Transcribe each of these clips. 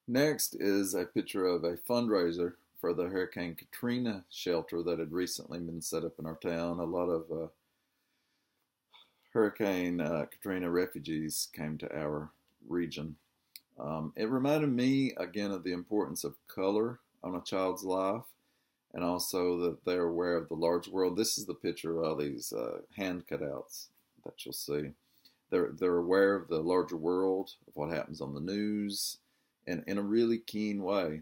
Next is a picture of a fundraiser for the Hurricane Katrina shelter that had recently been set up in our town. A lot of Hurricane Katrina refugees came to our region. It reminded me again of the importance of color on a child's life, and also that they're aware of the large world. This is the picture of all these hand cutouts that you'll see. They're aware of the larger world, of what happens on the news, and in a really keen way.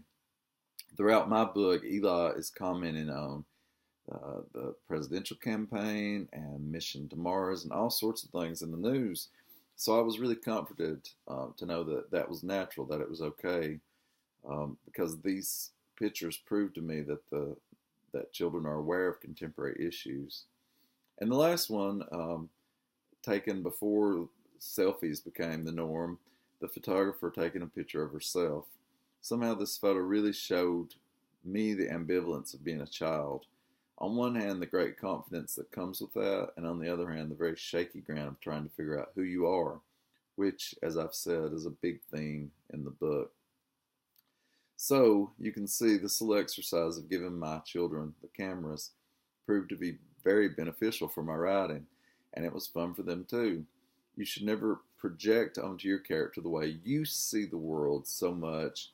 Throughout my book, Eli is commenting on the presidential campaign and mission to Mars and all sorts of things in the news. So I was really comforted to know that that was natural, that it was okay, because these pictures prove to me that children are aware of contemporary issues. And the last one, taken before selfies became the norm, the photographer taking a picture of herself. Somehow this photo really showed me the ambivalence of being a child. On one hand, the great confidence that comes with that, and on the other hand, the very shaky ground of trying to figure out who you are, which, as I've said, is a big theme in the book. So you can see this little exercise of giving my children the cameras proved to be very beneficial for my writing, and it was fun for them too. You should never project onto your character the way you see the world so much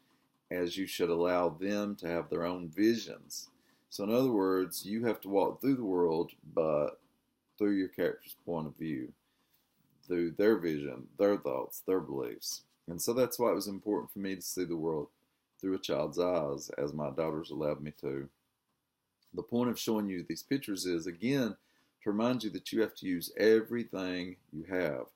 as you should allow them to have their own visions. So in other words, you have to walk through the world, but through your character's point of view, through their vision, their thoughts, their beliefs. And so that's why it was important for me to see the world through a child's eyes, as my daughters allowed me to. The point of showing you these pictures is, again, to remind you that you have to use everything you have.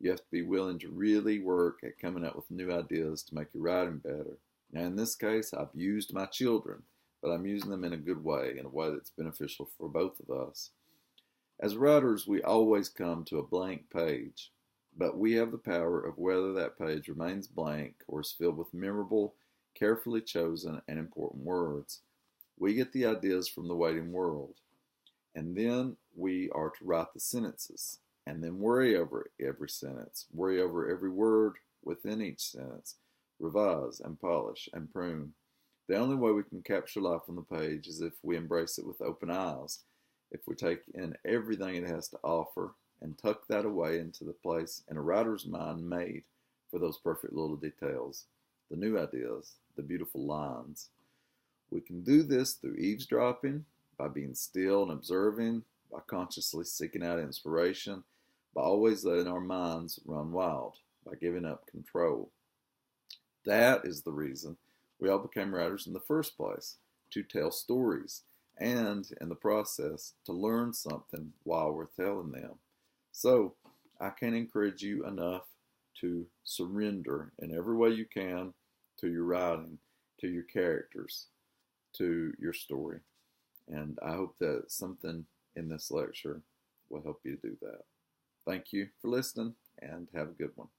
You have to be willing to really work at coming up with new ideas to make your writing better. Now, in this case, I've used my children, but I'm using them in a good way, in a way that's beneficial for both of us. As writers, we always come to a blank page, but we have the power of whether that page remains blank or is filled with memorable, carefully chosen, and important words. We get the ideas from the waiting world, and then we are to write the sentences, and then worry over every sentence, worry over every word within each sentence, revise and polish and prune. The only way we can capture life on the page is if we embrace it with open eyes, if we take in everything it has to offer and tuck that away into the place in a writer's mind made for those perfect little details, the new ideas, the beautiful lines. We can do this through eavesdropping, by being still and observing, by consciously seeking out inspiration, by always letting our minds run wild, by giving up control. That is the reason we all became writers in the first place, to tell stories, and in the process, to learn something while we're telling them. So, I can't encourage you enough to surrender in every way you can to your writing, to your characters, to your story. And I hope that something in this lecture will help you to do that. Thank you for listening, and have a good one.